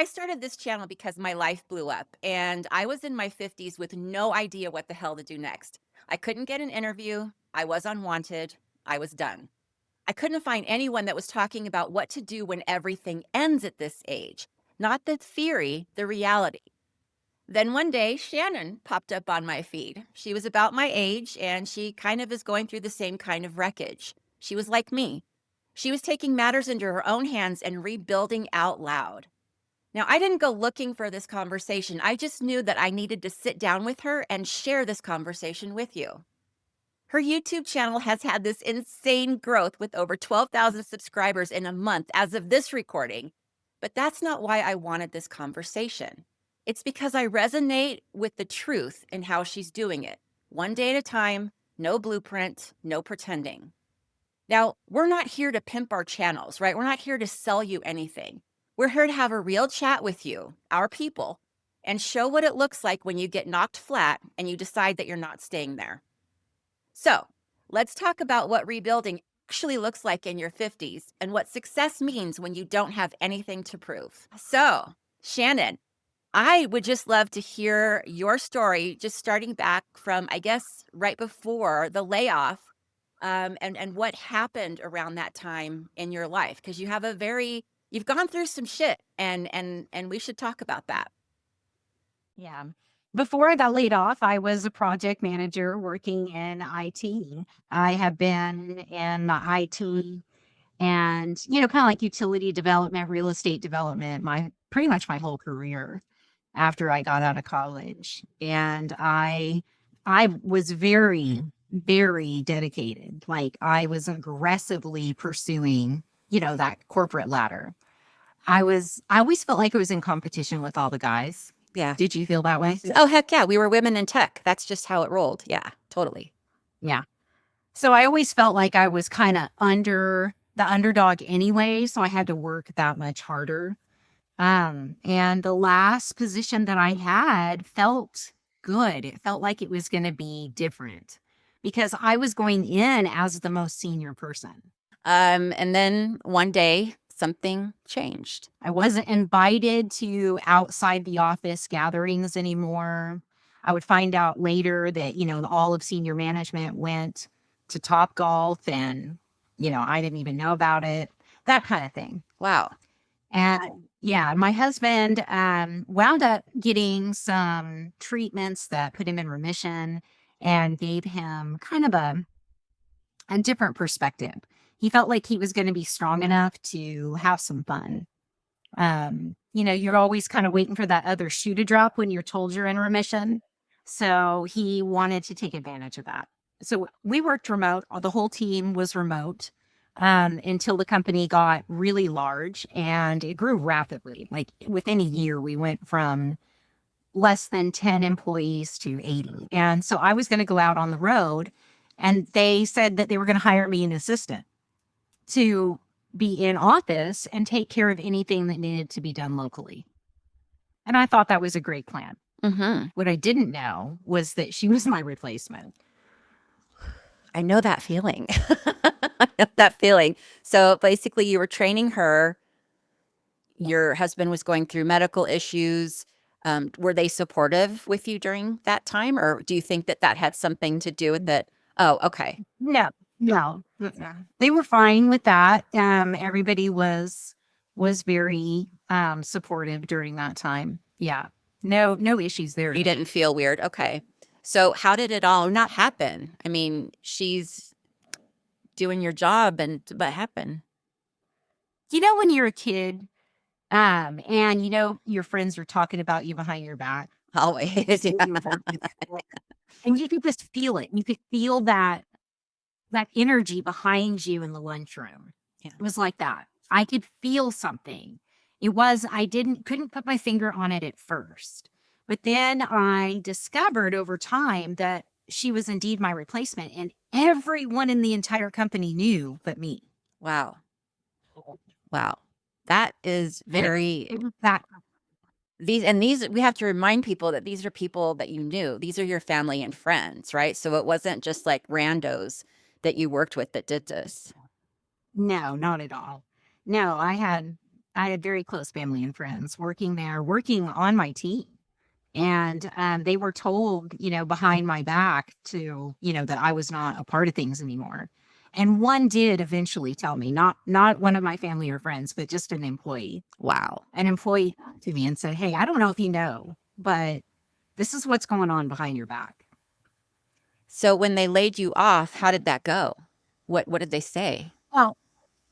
I started this channel because my life blew up and I was in my 50s with no idea what the hell to do next. I couldn't get an interview. I was unwanted. I was done. I couldn't find anyone that was talking about what to do when everything ends at this age. Not the theory, the reality. Then one day, Shannon popped up on my feed. She was about my age and she kind of is going through the same kind of wreckage. She was like me. She was taking matters into her own hands and rebuilding out loud. Now, I didn't go looking for this conversation. I just knew that I needed to sit down with her and share this conversation with you. Her YouTube channel has had this insane growth with over 12,000 subscribers in a month as of this recording. But that's not why I wanted this conversation. It's because I resonate with the truth in how she's doing it. One day at a time, no blueprint, no pretending. Now, we're not here to pimp our channels, right? We're not here to sell you anything. We're here to have a real chat with you, our people, and show what it looks like when you get knocked flat and you decide that you're not staying there. So, let's talk about what rebuilding actually looks like in your 50s and what success means when you don't have anything to prove. So, Shannon, I would just love to hear your story, just starting back from, I guess, right before the layoff, and what happened around that time in your life, because you've gone through some shit, and we should talk about that. Yeah. Before I got laid off, I was a project manager working in IT. I have been in IT and, kind of like utility development, real estate development, my pretty much my whole career after I got out of college. And I was very, very dedicated. Like I was aggressively pursuing, that corporate ladder. I always felt like I was in competition with all the guys. Yeah. Did you feel that way? Oh, heck yeah. We were women in tech. That's just how it rolled. Yeah, totally. Yeah. So I always felt like I was kind of the underdog anyway. So I had to work that much harder. And the last position that I had felt good. It felt like it was going to be different because I was going in as the most senior person. And then one day something changed. I wasn't invited to outside the office gatherings anymore. I would find out later that, all of senior management went to Top Golf and, I didn't even know about it, that kind of thing. Wow. And yeah, my husband wound up getting some treatments that put him in remission and gave him kind of a different perspective. He felt like he was going to be strong enough to have some fun. You're always kind of waiting for that other shoe to drop when you're told you're in remission. So he wanted to take advantage of that. So we worked remote. The whole team was remote until the company got really large and it grew rapidly. Like within a year, we went from less than 10 employees to 80. And so I was going to go out on the road and they said that they were going to hire me an assistant to be in office and take care of anything that needed to be done locally. And I thought that was a great plan. Mm-hmm. What I didn't know was that she was my replacement. I know that feeling. I know that feeling. So basically, you were training her. Your husband was going through medical issues. Were they supportive with you during that time? Or do you think that that had something to do with it? Oh, okay. No. They were fine with that. Everybody was very supportive during that time. Yeah. No issues there. You didn't feel weird. Okay. So how did it all not happen? I mean, she's doing your job and what happened? When you're a kid, and your friends are talking about you behind your back. Always. Yeah. And you could just feel it. You could feel that energy behind you in the lunchroom. Yeah. It was like that. I could feel something. I couldn't put my finger on it at first. But then I discovered over time that she was indeed my replacement and everyone in the entire company knew but me. Wow. That is very these we have to remind people that these are people that you knew. These are your family and friends, right? So it wasn't just like randos that you worked with that did this. No, not at all. No, I had I had very close family and friends working there, working on my team. And they were told, behind my back to, that I was not a part of things anymore. And one did eventually tell me, not one of my family or friends, but just Wow. an employee to me and said, "Hey, I don't know if you know, but this is what's going on behind your back." So when they laid you off, how did that go? What did they say? Well,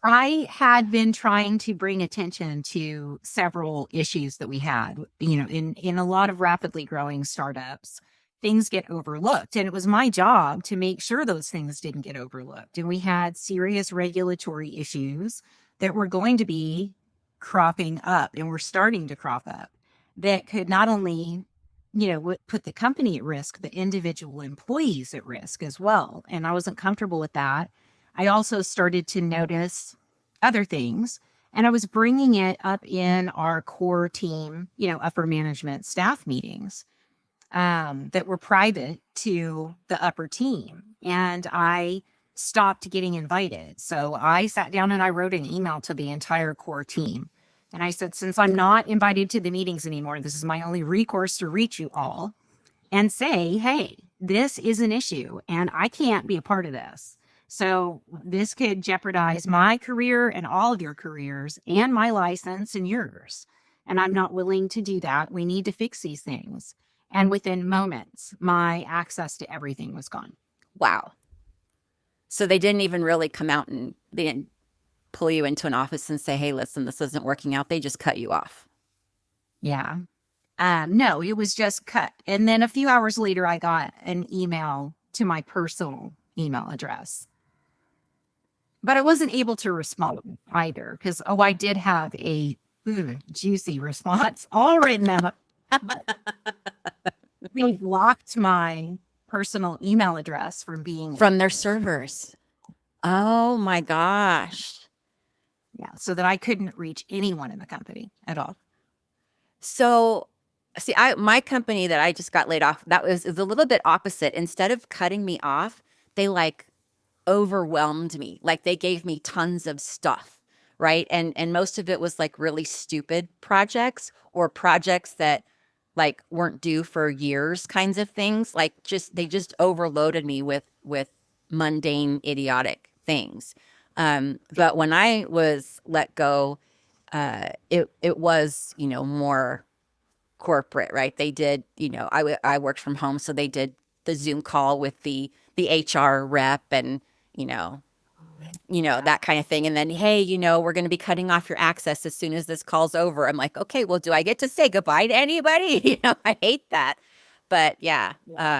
I had been trying to bring attention to several issues that we had. In a lot of rapidly growing startups, things get overlooked. And it was my job to make sure those things didn't get overlooked. And we had serious regulatory issues that were going to be cropping up and were starting to crop up that could not only, put the company at risk, but individual employees at risk as well. And I wasn't comfortable with that. I also started to notice other things, and I was bringing it up in our core team, upper management staff meetings that were private to the upper team. And I stopped getting invited. So I sat down and I wrote an email to the entire core team. And I said, since I'm not invited to the meetings anymore, this is my only recourse to reach you all and say, hey, this is an issue and I can't be a part of this. So this could jeopardize my career and all of your careers and my license and yours. And I'm not willing to do that. We need to fix these things. And within moments, my access to everything was gone. Wow. So they didn't even really come out and they didn't pull you into an office and say, hey, listen, this isn't working out. They just cut you off. Yeah. No, it was just cut. And then a few hours later, I got an email to my personal email address. But I wasn't able to respond either because, I did have a juicy response all written out. They blocked my personal email address from being From their servers. Oh my gosh. yeah, so that I couldn't reach anyone in the company at all. So see, my company that I just got laid off, that was a little bit opposite. Instead of cutting me off, they like overwhelmed me. Like they gave me tons of stuff, right? And most of it was like really stupid projects or projects that like weren't due for years kinds of things. Like they just overloaded me with mundane, idiotic things. But when I was let go, it was, more corporate, right? They did, I worked from home, so they did the Zoom call with the HR rep and, you know, that kind of thing. And then, hey, we're going to be cutting off your access as soon as this call's over. I'm like, okay, well, do I get to say goodbye to anybody? I hate that. But yeah,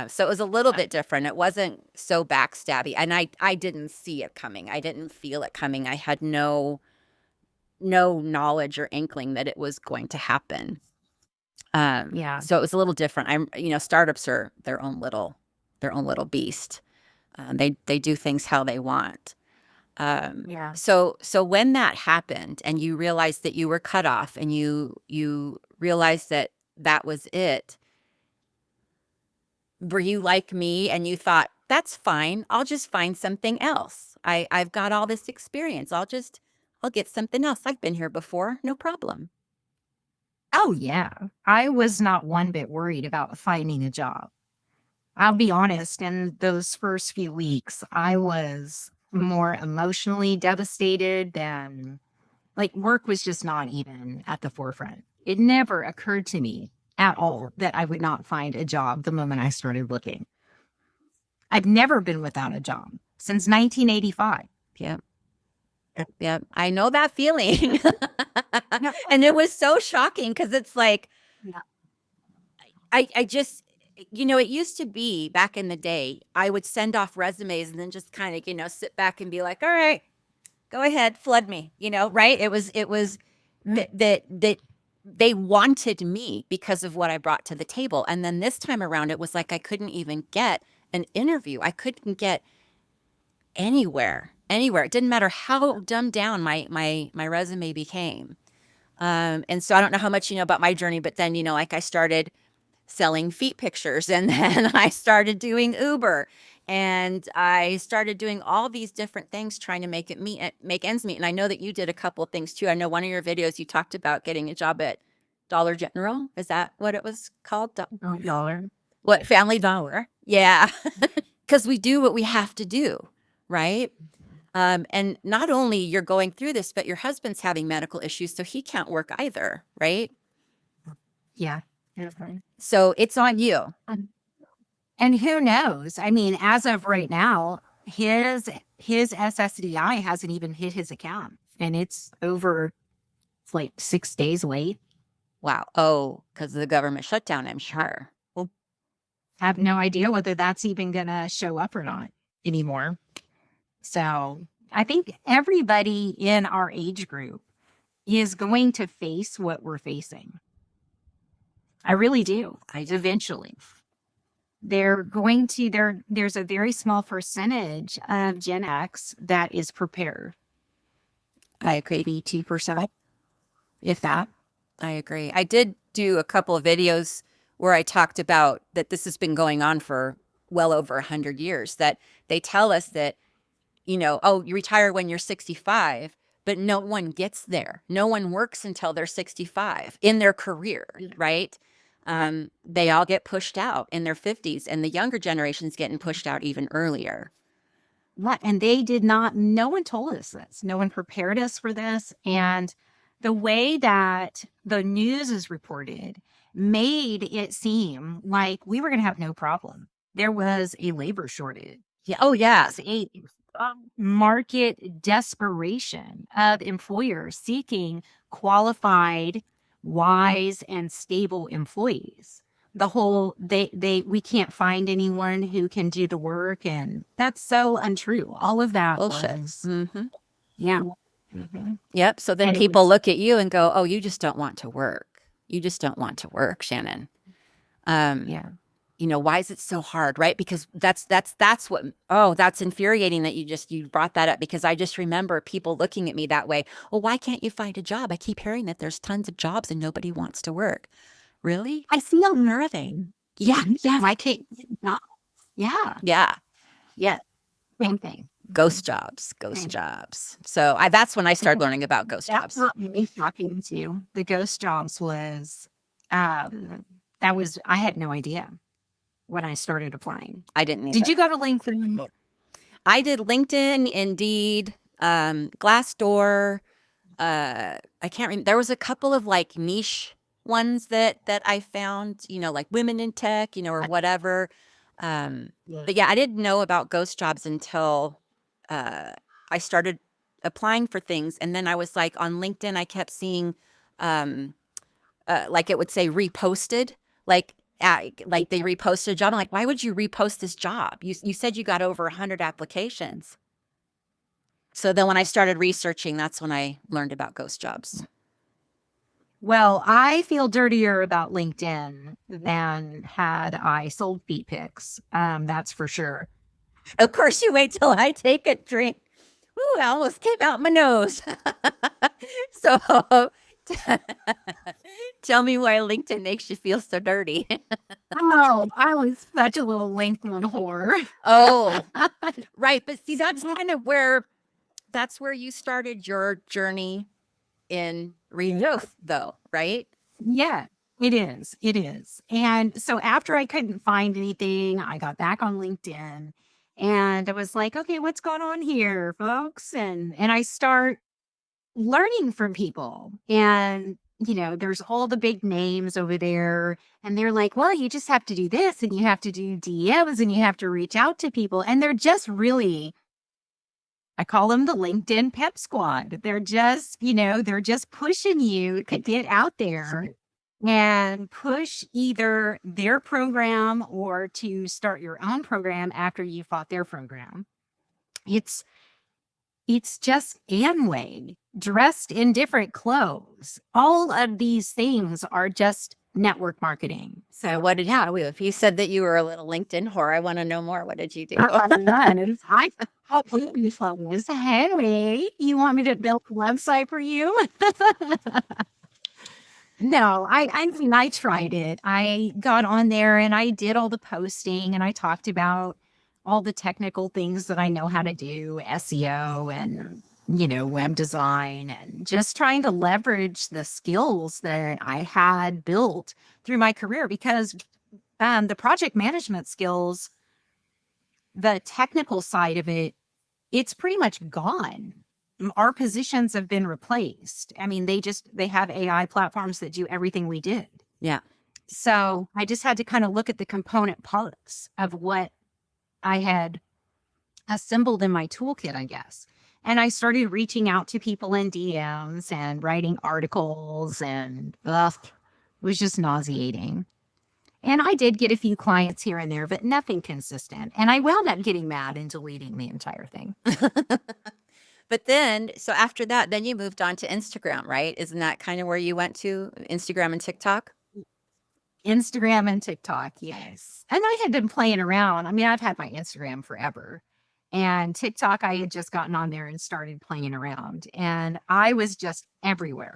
so it was a little bit different. It wasn't so backstabby. And I didn't see it coming. I didn't feel it coming. I had no knowledge or inkling that it was going to happen. Yeah. So it was a little different. Startups are their own little beast. They do things how they want. Yeah. So when that happened and you realized that you were cut off and you realized that was it, were you like me and you thought, that's fine, I'll just find something else. I've got all this experience. I'll get something else. I've been here before. No problem. Oh, yeah. I was not one bit worried about finding a job. I'll be honest, in those first few weeks, I was more emotionally devastated than like work was just not even at the forefront. It never occurred to me at all that I would not find a job the moment I started looking. I've never been without a job since 1985. Yeah. Yeah, I know that feeling. And it was so shocking because it's like, Yeah. I just, it used to be back in the day, I would send off resumes and then just kind of, sit back and be like, all right, go ahead, flood me, right? It was that they wanted me because of what I brought to the table. And then this time around, it was like I couldn't even get an interview. I couldn't get anywhere. It didn't matter how dumbed down my resume became. And so I don't know how much you know about my journey, but then, like I started selling feet pictures and then I started doing Uber And I started doing all these different things trying to make ends meet. And I know that you did a couple of things too. I know one of your videos you talked about getting a job at Dollar General. Is that what it was called? Dollar. What, Family Dollar? Yeah. Because we do what we have to do, right? And not only you're going through this, but your husband's having medical issues, so he can't work either, right? Yeah. Okay. So it's on you. And who knows? I mean, as of right now, his SSDI hasn't even hit his account, and it's over like 6 days late. Wow. Oh, because of the government shutdown, I'm sure. I have no idea whether that's even going to show up or not anymore. So I think everybody in our age group is going to face what we're facing. I really do. Eventually. There's a very small percentage of Gen X that is prepared. I agree. Maybe 2%, if that. I agree. I did do a couple of videos where I talked about that this has been going on for well over 100 years, that they tell us that, oh, you retire when you're 65, but no one gets there. No one works until they're 65 in their career, right? They all get pushed out in their 50s, and the younger generation's getting pushed out even earlier. Right. And no one told us this. No one prepared us for this. And the way that the news is reported made it seem like we were going to have no problem. There was a labor shortage. Yeah. Oh, yeah. A market desperation of employers seeking qualified, wise, and stable employees. The whole we can't find anyone who can do the work, and that's so untrue. All of that Bullshit. was, Mm-hmm. yeah. Yep. So then And it people was- look at you and go, oh, you just don't want to work. You just don't want to work, Shannon. Yeah. Why is it so hard, right? Because that's what, that's infuriating that you brought that up, because I just remember people looking at me that way. Well, why can't you find a job? I keep hearing that there's tons of jobs and nobody wants to work. Really? I feel nerving. Yeah. Yeah. I can't, not, yeah. Yeah. Yeah. Same thing. Ghost jobs. Right. So that's when I started learning about ghost That's jobs. what me talking to you. The ghost jobs was, I had no idea when I started applying. I didn't either. Did you go to LinkedIn? I did LinkedIn, Indeed, Glassdoor. I can't remember. There was a couple of like niche ones that I found, like women in tech, or whatever. But yeah, I didn't know about ghost jobs until I started applying for things. And then I was like on LinkedIn, I kept seeing like it would say reposted, like they reposted a job. I'm like, why would you repost this job? You said you got over 100 applications. So then when I started researching, that's when I learned about ghost jobs. Well, I feel dirtier about LinkedIn than had I sold feet pics. That's for sure. Of course, you wait till I take a drink. Ooh, I almost came out my nose. So tell me why LinkedIn makes you feel so dirty. Oh, I was such a little LinkedIn whore. Oh, right. But see, that's kind of where you started your journey in growth, though, right? Yeah, it is. It is. And so after I couldn't find anything, I got back on LinkedIn and I was like, okay, what's going on here, folks? And I start learning from people. And, there's all the big names over there. And they're like, well, you just have to do this and you have to do DMs and you have to reach out to people. And they're just really, I call them the LinkedIn pep squad. They're just, they're just pushing you to get out there and push either their program or to start your own program after you fought their program. It's just Amway dressed in different clothes. All of these things are just network marketing. So what did you do? If you said that you were a little LinkedIn whore, I want to know more. What did you do? Hey, you want me to build a website for you? No, I mean, I tried it. I got on there and I did all the posting and I talked about all the technical things that I know how to do, SEO and, web design, and just trying to leverage the skills that I had built through my career because the project management skills, the technical side of it, it's pretty much gone. Our positions have been replaced. I mean, they have AI platforms that do everything we did. Yeah. So I just had to kind of look at the component parts of what I had assembled in my toolkit, I guess. And I started reaching out to people in DMs and writing articles, and it was just nauseating. And I did get a few clients here and there, but nothing consistent. And I wound up getting mad and deleting the entire thing. But then, so after that, then you moved on to Instagram, right? Isn't that kind of where you went to, Instagram and TikTok? Instagram and TikTok, yes. And I had been playing around. I mean, I've had my Instagram forever. And TikTok, I had just gotten on there and started playing around. And I was just everywhere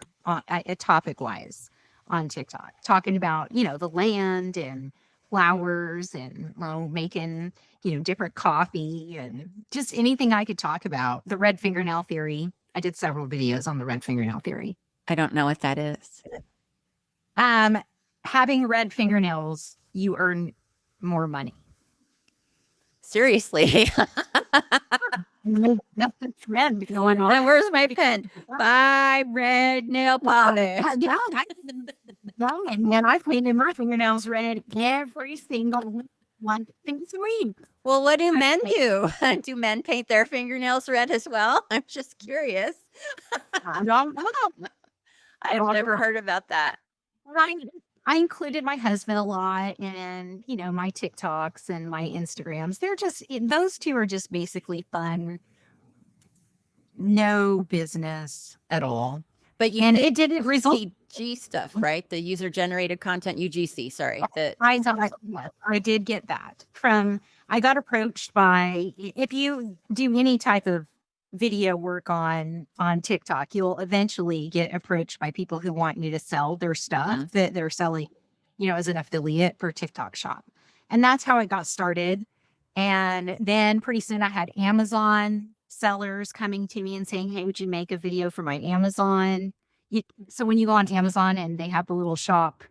topic wise on TikTok, talking about, the land and flowers and making, different coffee and just anything I could talk about. The red fingernail theory. I did several videos on the red fingernail theory. I don't know what that is. Having red fingernails, you earn more money. Seriously. Nothing red going on. And where's my pen? Buy red nail polish. And I painted my fingernails red every single one this week. Well, what do men do? Do men paint their fingernails red as well? I'm just curious. I don't know. I've never heard about that. I included my husband a lot in, my TikToks and my Instagrams. Those two are just basically fun. No business at all. But it didn't result. UGC stuff, right? The user generated content, UGC, sorry. I did get that I got approached by, if you do any type of video work on TikTok, you'll eventually get approached by people who want you to sell their stuff that they're selling, as an affiliate for TikTok shop. And that's how I got started. And then pretty soon I had Amazon sellers coming to me and saying, hey, would you make a video for my Amazon? So when you go on Amazon and they have the little shop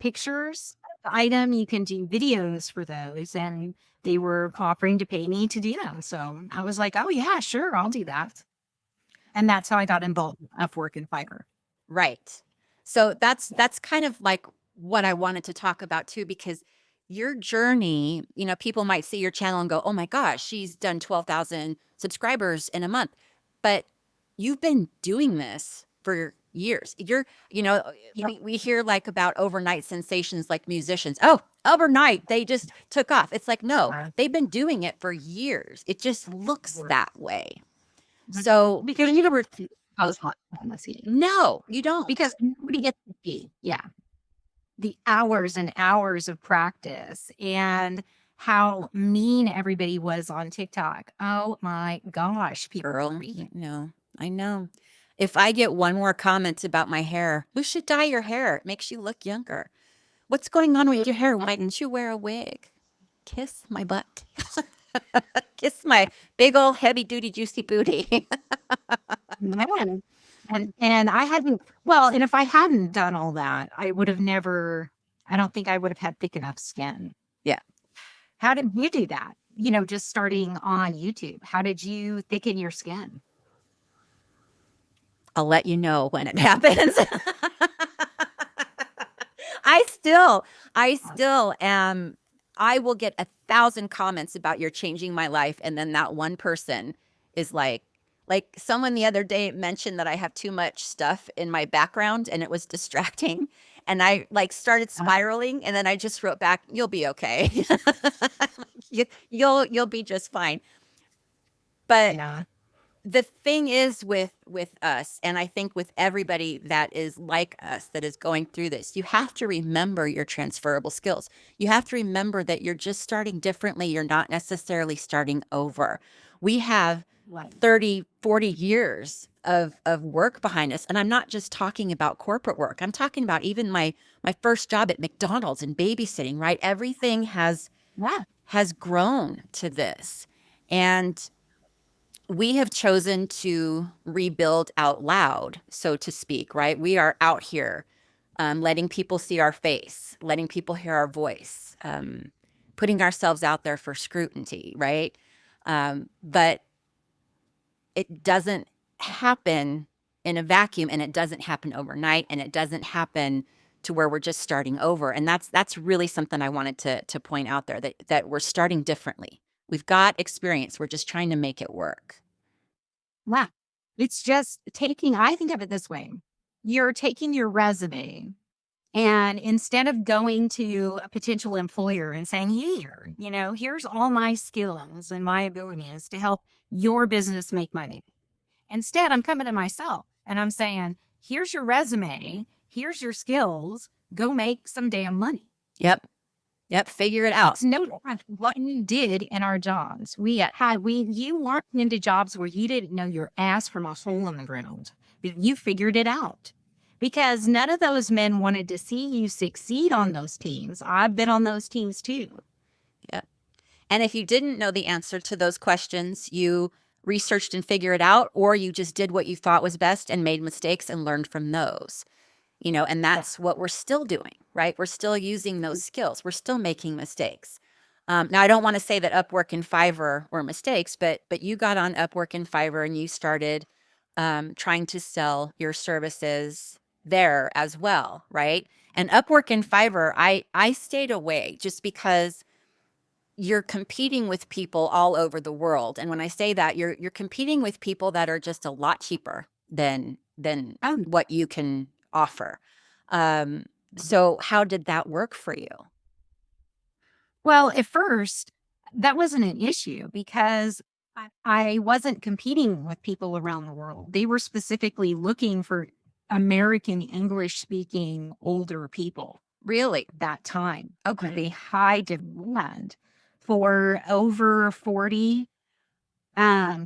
pictures of the item, you can do videos for those. And they were offering to pay me to do them. So I was like, oh, yeah, sure, I'll do that. And that's how I got involved in Upwork and Fiverr. Right. So that's kind of like what I wanted to talk about too, because your journey, people might see your channel and go, oh my gosh, she's done 12,000 subscribers in a month. But you've been doing this for years. We hear like about overnight sensations like musicians. Oh, overnight, they just took off. It's like, no, they've been doing it for years. It just looks that way. So because you never I was hot on the scene. No, you don't. Because nobody gets to see. Yeah. The hours and hours of practice and how mean everybody was on TikTok. Oh my gosh, Girl, no, I know. If I get one more comment about my hair, you should dye your hair. It makes you look younger. What's going on with your hair? Why didn't you wear a wig? Kiss my butt. Kiss my big old heavy duty juicy booty. And I hadn't, and if I hadn't done all that, I don't think I would have had thick enough skin. Yeah. How did you do that? Just starting on YouTube, how did you thicken your skin? I'll let you know when it happens. I still am. I will get 1,000 comments about you're changing my life. And then that one person is like someone the other day mentioned that I have too much stuff in my background and it was distracting. And I started spiraling and then I just wrote back, you'll be okay. You'll be just fine. But yeah. The thing is with us, and I think with everybody that is like us, that is going through this, you have to remember your transferable skills. You have to remember that you're just starting differently. You're not necessarily starting over. We have 30, 40 years of work behind us. And I'm not just talking about corporate work. I'm talking about even my first job at McDonald's and babysitting, right? Everything has has grown to this. And we have chosen to rebuild out loud, so to speak, right? We are out here letting people see our face, letting people hear our voice, putting ourselves out there for scrutiny, right? But it doesn't happen in a vacuum, and it doesn't happen overnight, and it doesn't happen to where we're just starting over. And that's really something I wanted to point out there, that we're starting differently. We've got experience. We're just trying to make it work. Wow. It's just taking, I think of it this way. You're taking your resume, and instead of going to a potential employer and saying, here, here's all my skills and my abilities to help your business make money. Instead, I'm coming to myself and I'm saying, here's your resume, here's your skills, go make some damn money. Yep. Yep. Figure it out. It's no different what you did in our jobs. You weren't into jobs where you didn't know your ass from a hole in the ground, but you figured it out. Because none of those men wanted to see you succeed on those teams. I've been on those teams too. Yeah. And if you didn't know the answer to those questions, you researched and figured it out, or you just did what you thought was best and made mistakes and learned from those. And that's what we're still doing, right? We're still using those skills. We're still making mistakes. Now, I don't want to say that Upwork and Fiverr were mistakes, but you got on Upwork and Fiverr and you started trying to sell your services there as well, right? And Upwork and Fiverr, I stayed away just because you're competing with people all over the world. And when I say that, you're competing with people that are just a lot cheaper than what you can offer. So how did that work for you? Well, at first, that wasn't an issue because I wasn't competing with people around the world. They were specifically looking for American English speaking older people Really? at that time. Okay. The high demand for over 40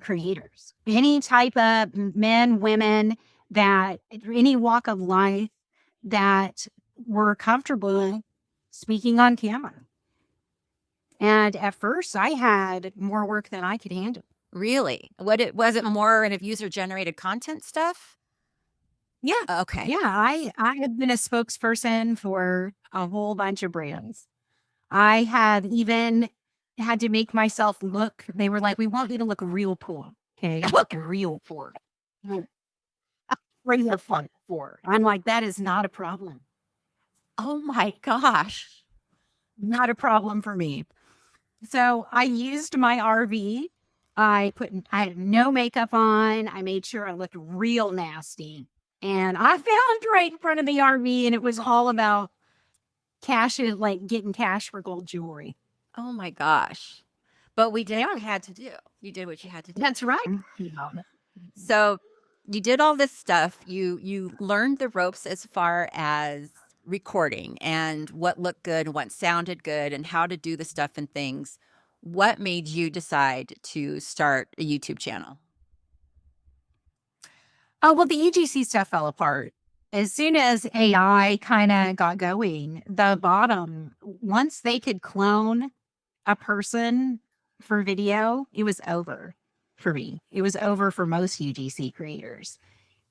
creators, any type of men, women, that any walk of life that were comfortable speaking on camera. And at first I had more work than I could handle. Really? Was it more kind of user generated content stuff? Yeah. Okay. Yeah. I had been a spokesperson for a whole bunch of brands. I had even had to make myself look, they were like, we want you to look real poor. Okay. Look real poor. Real fun for. I'm like, that is not a problem. Oh my gosh. Not a problem for me. So I used my RV. I had no makeup on. I made sure I looked real nasty. And I found right in front of the RV, and it was all about cash, like getting cash for gold jewelry. Oh my gosh. But we did what we had to do. You did what you had to do. That's right. So you did all this stuff. You learned the ropes as far as recording and what looked good, what sounded good, and how to do the stuff and things. What made you decide to start a YouTube channel? Oh, well, the UGC stuff fell apart. As soon as AI kind of got going, the bottom, once they could clone a person for video, it was over for me. It was over for most UGC creators.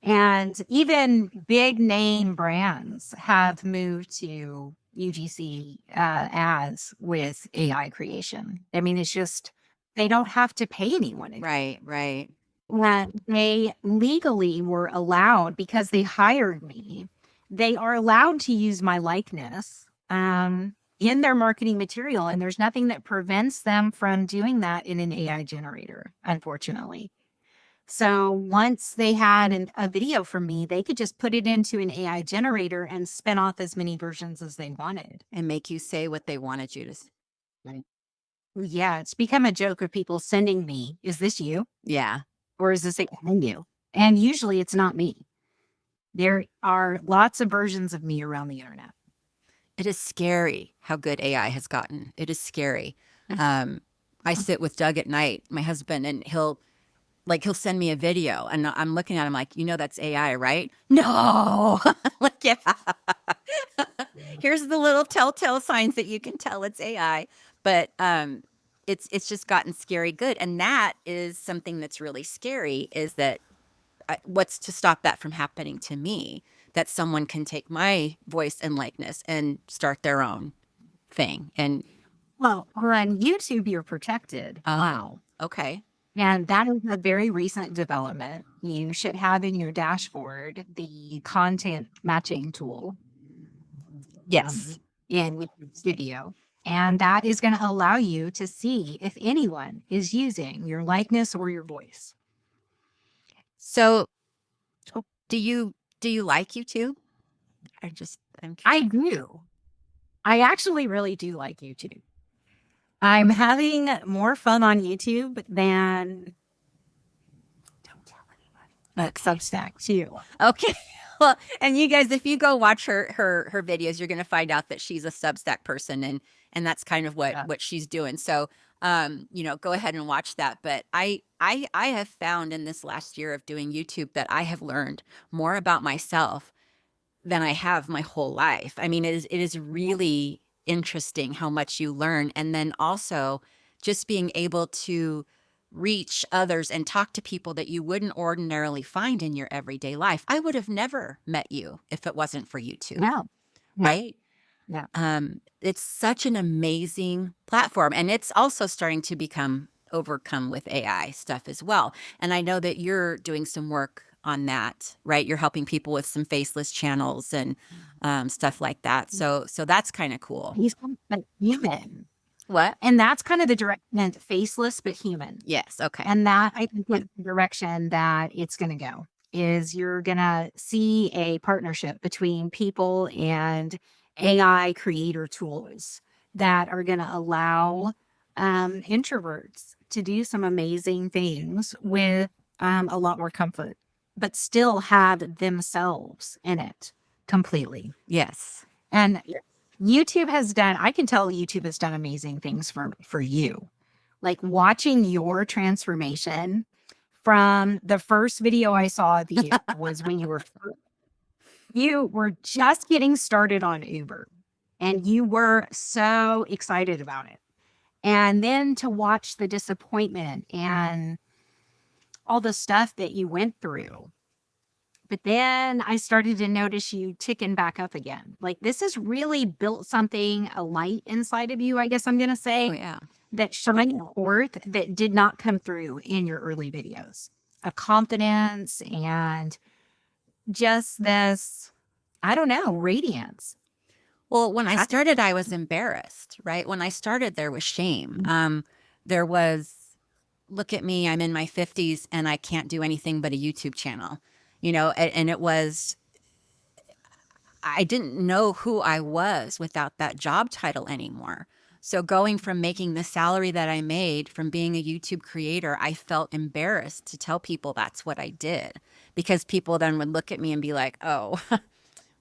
And even big name brands have moved to UGC ads with AI creation. I mean, it's just, they don't have to pay anyone anymore. Right, right. That they legally were allowed, because they hired me, they are allowed to use my likeness in their marketing material. And there's nothing that prevents them from doing that in an AI generator, unfortunately. So once they had a video from me, they could just put it into an AI generator and spin off as many versions as they wanted. And make you say what they wanted you to say. Right. Yeah, it's become a joke of people sending me, is this you? Yeah. Or is this you? And usually it's not me. There are lots of versions of me around the internet. It is scary how good AI has gotten. It is scary. I sit with Doug at night, my husband, and like he'll send me a video and I'm looking at him like, that's AI, right? No. Like, yeah. Here's the little telltale signs that you can tell it's AI. But it's just gotten scary good. And that is something that's really scary, is that what's to stop that from happening to me, that someone can take my voice and likeness and start their own thing. And Well, on YouTube, you're protected. wow. Okay. And that is a very recent development. You should have in your dashboard the content matching tool Yes. in YouTube Studio. And that is going to allow you to see if anyone is using your likeness or your voice. So do you like YouTube? I'm I do. I actually really do like YouTube. I'm having more fun on YouTube than Substack too. okay. Well, and you guys, if you go watch her videos, you're going to find out that she's a Substack person, and that's kind of what she's doing. So, go ahead and watch that. But I have found in this last year of doing YouTube that I have learned more about myself than I have my whole life. I mean, it is really interesting how much you learn, and then also just being able to reach others and talk to people that you wouldn't ordinarily find in your everyday life. I would have never met you if it wasn't for YouTube. No. Right? No. It's such an amazing platform, and it's also starting to become overcome with AI stuff as well. And I know that you're doing some work on that, right? You're helping people with some faceless channels and stuff like that. So that's kind of cool. He's human. What? And that's kind of the direction, faceless but human. Yes. Okay. And that, I think, is the direction that it's going to go, is you're going to see a partnership between people and AI creator tools that are going to allow introverts to do some amazing things with a lot more comfort, but still have themselves in it completely. Yes. And YouTube has done, I can tell YouTube has done amazing things for you. Like watching your transformation from the first video I saw of you was when you were just getting started on Uber and you were so excited about it. And then to watch the disappointment and all the stuff that you went through. But then I started to notice you ticking back up again. Like this has really built something, a light inside of you, I guess I'm going to say, Oh, yeah. that shined forth that did not come through in your early videos. A confidence and just this, I don't know, radiance. Well, when I started, I was embarrassed, right? When I started, there was shame. There was, look at me, I'm in my 50s and I can't do anything but a YouTube channel. And it was, I didn't know who I was without that job title anymore. So going from making the salary that I made from being a YouTube creator, I felt embarrassed to tell people that's what I did, because people then would look at me and be like, oh,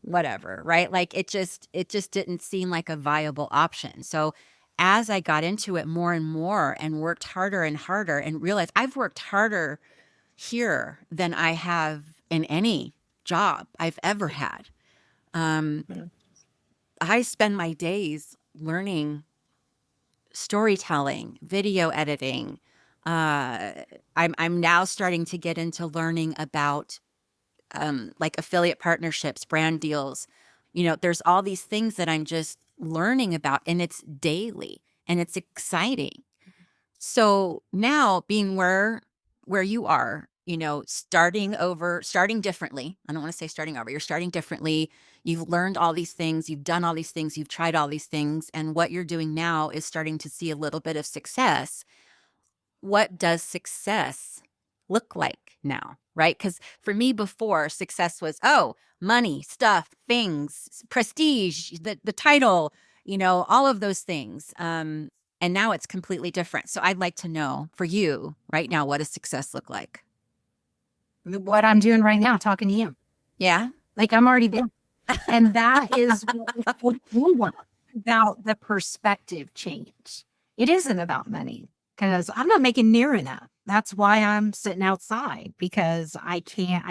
whatever, right? Like it just didn't seem like a viable option. So as I got into it more and more and worked harder and harder and realized I've worked harder here than I have in any job I've ever had. I spend my days learning storytelling, video editing. I'm now starting to get into learning about like affiliate partnerships, brand deals. There's all these things that I'm just learning about, and it's daily and it's exciting. So now being where you are, starting differently. I don't want to say starting over. You're starting differently. You've learned all these things. You've done all these things. You've tried all these things. And what you're doing now is starting to see a little bit of success. What does success look like now, right? Because for me before, success was, money, stuff, things, prestige, the title, all of those things. And now it's completely different. So I'd like to know for you right now, what does success look like? What I'm doing right now, talking to you. Yeah. Like I'm already there. And that is what we want, about the perspective change. It isn't about money. because I'm not making near enough. That's why I'm sitting outside, because I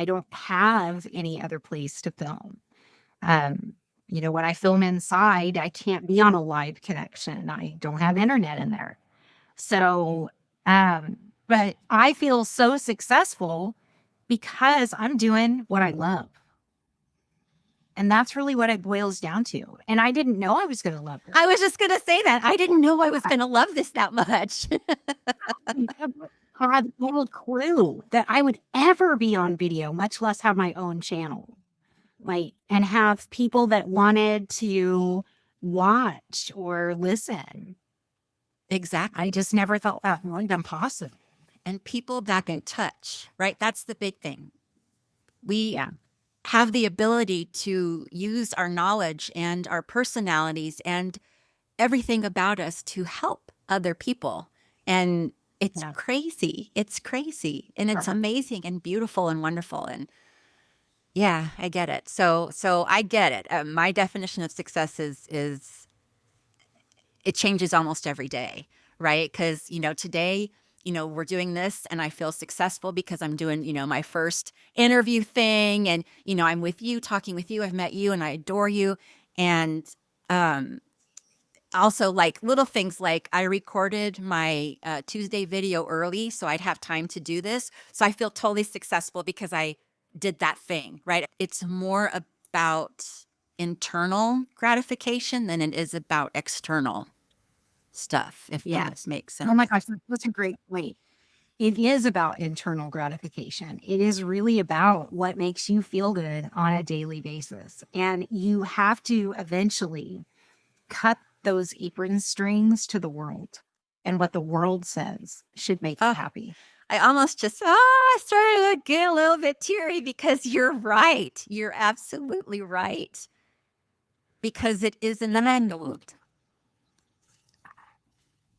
don't have any other place to film. Um, when I film inside, I can't be on a live connection. I don't have internet in there. So, um, but I feel so successful because I'm doing what I love. And that's really what it boils down to. And I didn't know I was going to love it. I was just going to say that. I didn't know I was going to love this that much. I had no clue that I would ever be on video, much less have my own channel. Like, and have people that wanted to watch or listen. Exactly. I just never thought that was impossible. And people back in touch, right? That's the big thing. We Yeah. have the ability to use our knowledge and our personalities and everything about us to help other people. And it's Yeah. crazy. It's crazy. And it's amazing and beautiful and wonderful. And yeah, I get it. So I get it. My definition of success is it changes almost every day, right? Because, today, we're doing this and I feel successful because I'm doing, my first interview thing. And, I'm with you, talking with you. I've met you and I adore you. And also, like little things like I recorded my Tuesday video early so I'd have time to do this. So I feel totally successful because I did that thing, right? It's more about internal gratification than it is about external stuff, if that makes sense. Oh my gosh, that's a great point. It is about internal gratification. It is really about what makes you feel good on a daily basis. And you have to eventually cut those apron strings to the world and what the world says should make you happy. I almost just, I started to get a little bit teary because you're right. You're absolutely right. Because it is an envelope.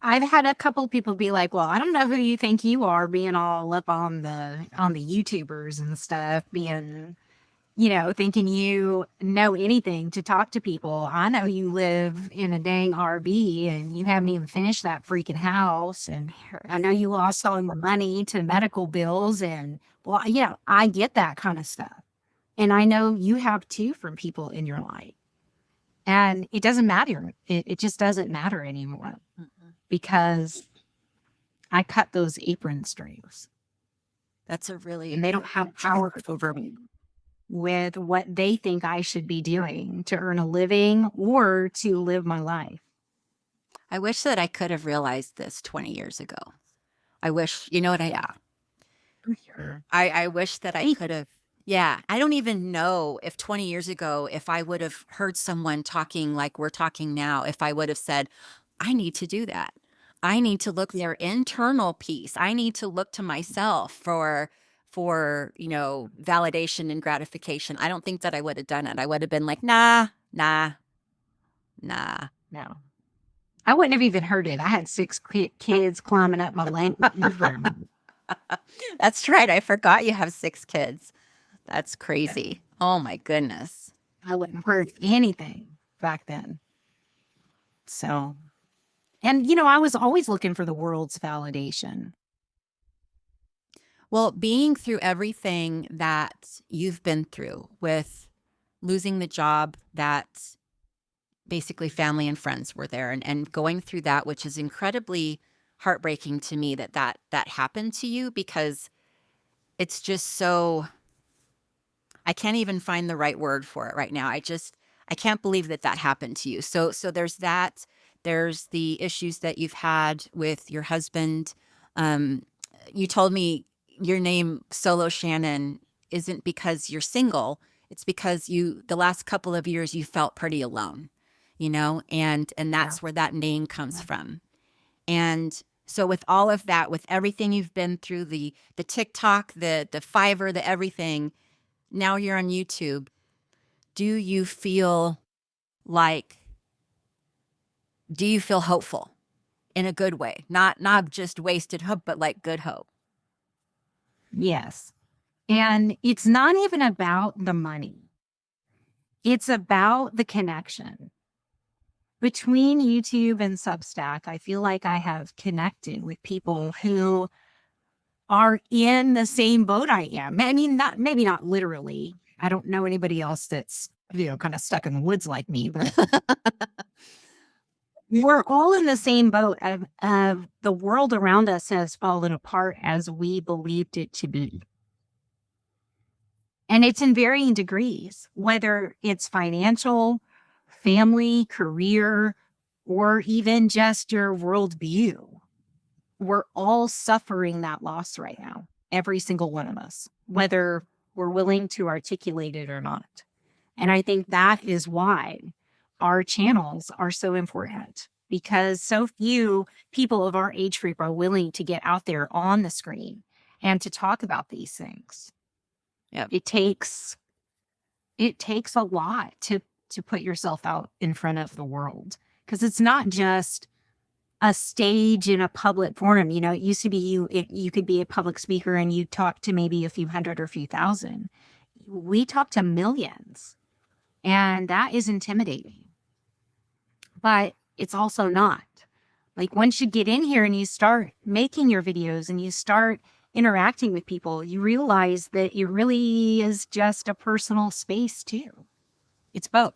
I've had a couple of people be like, well, I don't know who you think you are, being all up on the YouTubers and stuff, being, thinking you know anything to talk to people. I know you live in a dang RV and you haven't even finished that freaking house. And I know you lost all the money to medical bills. And well, I get that kind of stuff. And I know you have too, from people in your life. And it doesn't matter. It just doesn't matter anymore. Because I cut those apron strings. That's a really... And they don't have power over me with what they think I should be doing to earn a living or to live my life. I wish that I could have realized this 20 years ago. I wish, you know what I wish that I could have. Yeah. I don't even know if 20 years ago, if I would have heard someone talking like we're talking now, if I would have said, I need to do that. I need to look their internal piece. I need to look to myself for validation and gratification. I don't think that I would have done it. I would have been like, nah. No. I wouldn't have even heard it. I had 6 kids climbing up my lane. That's right. I forgot you have 6 kids. That's crazy. Oh my goodness. I wouldn't have heard anything back then. So, and I was always looking for the world's validation. Well, being through everything that you've been through with losing the job that basically family and friends were there and going through that, which is incredibly heartbreaking to me that happened to you, because it's just so, I can't even find the right word for it right now. I can't believe that happened to you. So there's that. There's the issues that you've had with your husband. You told me your name, Solo Shannon, isn't because you're single. It's because the last couple of years you felt pretty alone, and that's where that name comes from. And so with all of that, with everything you've been through, the TikTok, the Fiverr, the everything, now you're on YouTube. Do you feel hopeful in a good way? Not just wasted hope, but like good hope. Yes. And it's not even about the money. It's about the connection. Between YouTube and Substack, I feel like I have connected with people who are in the same boat I am. I mean, not maybe not literally. I don't know anybody else that's, kind of stuck in the woods like me, but we're all in the same boat of the world around us has fallen apart as we believed it to be. And it's in varying degrees, whether it's financial, family, career, or even just your worldview. We're all suffering that loss right now, every single one of us, whether we're willing to articulate it or not. And I think that is why our channels are so important, because so few people of our age group are willing to get out there on the screen and to talk about these things. Yep. It takes a lot to put yourself out in front of the world, because it's not just a stage in a public forum. It used to be you could be a public speaker and you talk to maybe a few hundred or a few thousand. We talk to millions, and that is intimidating. But it's also not. Like, once you get in here and you start making your videos and you start interacting with people, you realize that it really is just a personal space too. It's both.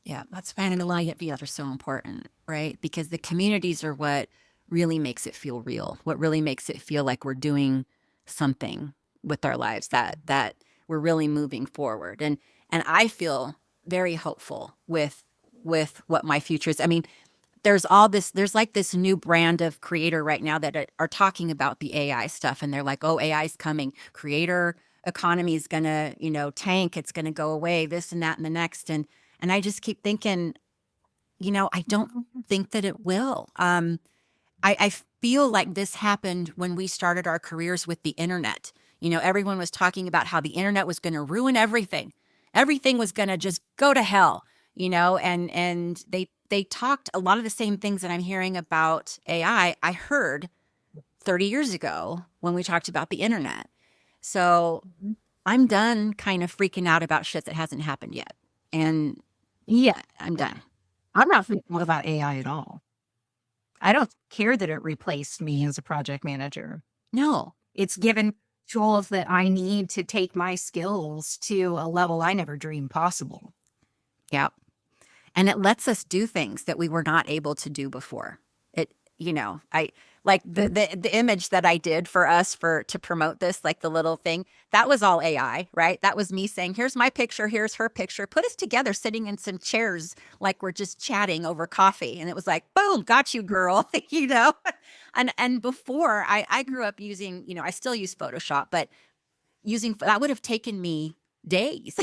Yeah, that's finding the light at the other so important, right? Because the communities are what really makes it feel real, what really makes it feel like we're doing something with our lives, that we're really moving forward. And I feel very hopeful with what my future is. I mean, there's like this new brand of creator right now that are talking about the AI stuff, and they're like, oh, AI is coming, creator economy is gonna, tank, it's gonna go away, this and that and the next. And I just keep thinking, I don't think that it will. I feel like this happened when we started our careers with the internet. Everyone was talking about how the internet was going to ruin everything. Everything was going to just go to hell, and they talked a lot of the same things that I'm hearing about AI. I heard 30 years ago when we talked about the internet. So I'm done kind of freaking out about shit that hasn't happened yet. And Yeah, I'm done. I'm not thinking about AI at all. I don't care that it replaced me as a project manager. No. It's given tools that I need to take my skills to a level I never dreamed possible. Yeah. And it lets us do things that we were not able to do before. I like the image that I did for us to promote this, like the little thing, that was all AI, right? That was me saying, here's my picture, here's her picture, put us together sitting in some chairs like we're just chatting over coffee. And it was like, boom, got you, girl. And before I grew up using, I still use Photoshop, but that would have taken me days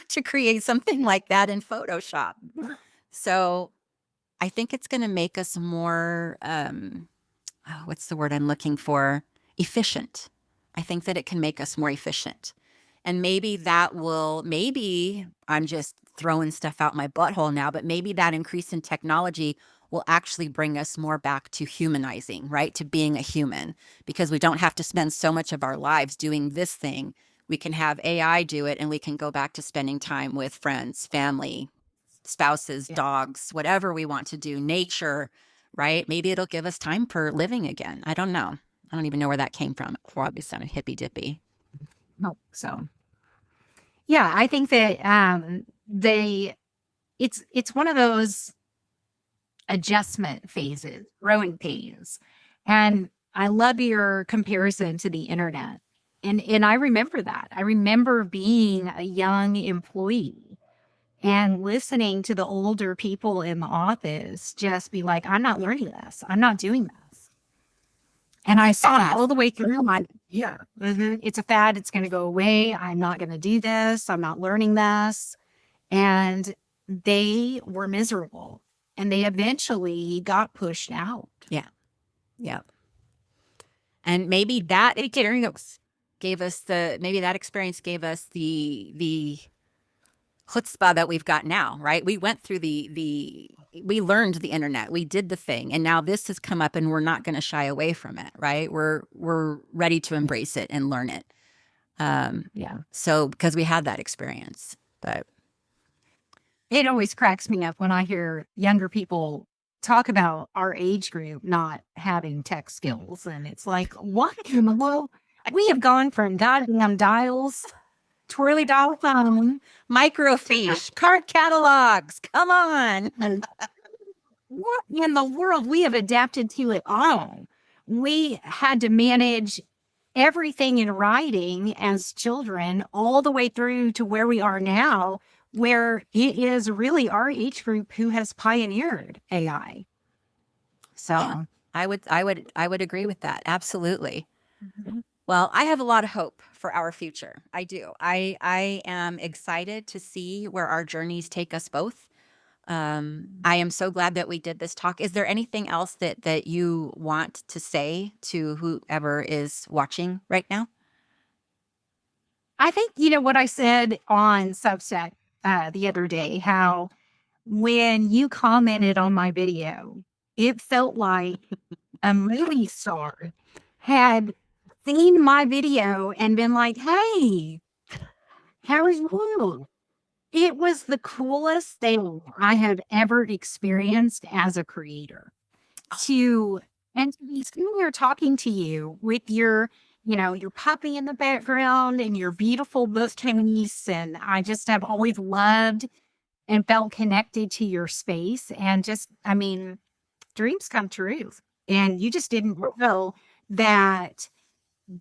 to create something like that in Photoshop. So I think it's going to make us more, what's the word I'm looking for? Efficient. I think that it can make us more efficient. And maybe I'm just throwing stuff out my butthole now, but maybe that increase in technology will actually bring us more back to humanizing, right? To being a human, because we don't have to spend so much of our lives doing this thing. We can have AI do it, and we can go back to spending time with friends, family, spouses, Yeah. dogs, whatever we want to do, nature, right? Maybe it'll give us time for living again. I don't know. I don't even know where that came from. It probably sounded hippy dippy. No. So, yeah, I think that it's one of those adjustment phases, growing pains. And I love your comparison to the internet. And I remember that. I remember being a young employee and listening to the older people in the office just be like, I'm not learning this. I'm not doing this. And I saw it all the way through. It's a fad. It's going to go away. I'm not going to do this. I'm not learning this. And they were miserable, and they eventually got pushed out. Yeah. Yeah. And maybe that experience gave us the chutzpah that we've got now, right? We went through we learned the internet, we did the thing, and now this has come up, and we're not going to shy away from it, right? We're ready to embrace it and learn it. Yeah. So because we had that experience, but It always cracks me up when I hear younger people talk about our age group not having tech skills. And it's like, what in the world? We have gone from goddamn dials, twirly dial phone, Microfiche, card catalogs. Come on. and what in the world? We have adapted to it all. We had to manage everything in writing as children all the way through to where we are now, where it is really our age group who has pioneered AI. So Yeah, I would agree with that. Absolutely. Mhm. Well, I have a lot of hope for our future. I do. I am excited to see where our journeys take us both. I am so glad that we did this talk. Is there anything else that you want to say to whoever is watching right now? I think, what I said on Substack the other day, how when you commented on my video, it felt like a movie star had seen my video and been like, hey, how are you? It was the coolest thing I have ever experienced as a creator. To and to be sitting here talking to you with your puppy in the background and your beautiful bookcase. And I just have always loved and felt connected to your space. And just, I mean, dreams come true. And you just didn't know that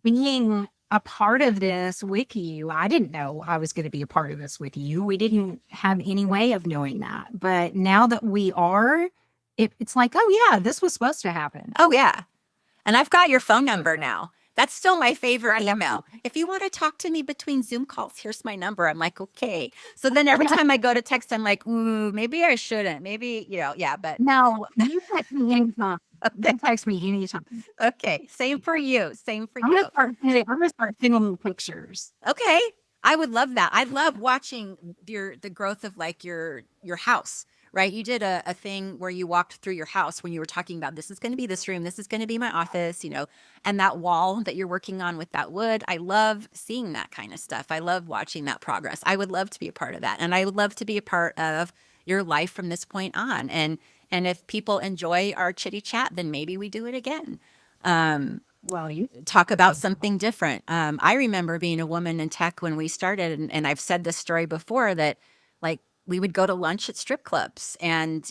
being a part of this with you, I didn't know I was going to be a part of this with you. We didn't have any way of knowing that. But now that we are, it's like, oh, yeah, this was supposed to happen. Oh, yeah. And I've got your phone number now. That's still my favorite email. If you want to talk to me between Zoom calls, here's my number. I'm like, okay. So then every time I go to text, I'm like, ooh, maybe I shouldn't. Maybe, yeah, but No, you text me anytime. You can text me anytime. okay. Same for you. Same for I'm you. gonna start sending pictures. Okay. I would love that. I love watching the growth of like your house, right? You did a thing where you walked through your house when you were talking about this is going to be this room, this is going to be my office, and that wall that you're working on with that wood. I love seeing that kind of stuff. I love watching that progress. I would love to be a part of that. And I would love to be a part of your life from this point on. And if people enjoy our chitty chat, then maybe we do it again. Well, you Talk about something different. I remember being a woman in tech when we started, and I've said this story before that like we would go to lunch at strip clubs and,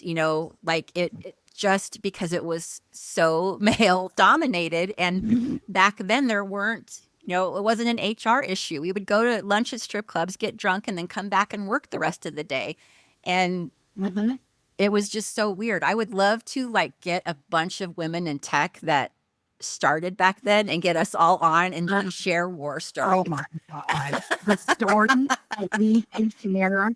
like it just because it was so male dominated. And back then there weren't, it wasn't an HR issue. We would go to lunch at strip clubs, get drunk, and then come back and work the rest of the day. And Mhm. it was just so weird. I would love to like get a bunch of women in tech that started back then and get us all on and just share war stories. Oh my God. The story that we can share,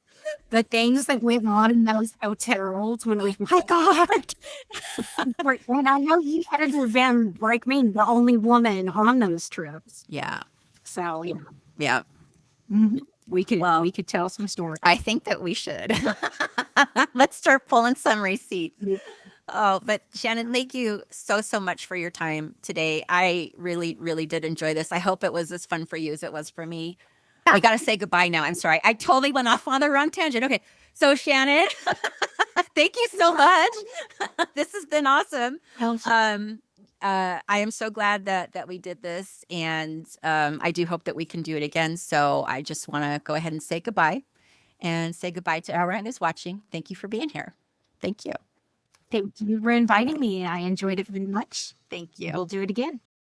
the things that went on in those hotels when we, my God. When I know you had to been like me, the only woman on those trips. Yeah. So yeah. Yeah. Mhm. We Well, could tell some stories. I think that we should. Let's start pulling some receipts. Oh, but Shannon, thank you so much for your time today. I really, really did enjoy this. I hope it was as fun for you as it was for me. I got to say goodbye now. I'm sorry. I totally went off on the wrong tangent. Okay. So Shannon, thank you so much. This has been awesome. I am so glad that we did this, and I do hope that we can do it again. So I just want to go ahead and say goodbye to everyone who's watching. Thank you for being here. Thank you. Thank you for inviting me. I enjoyed it very much. Thank you. We'll do it again.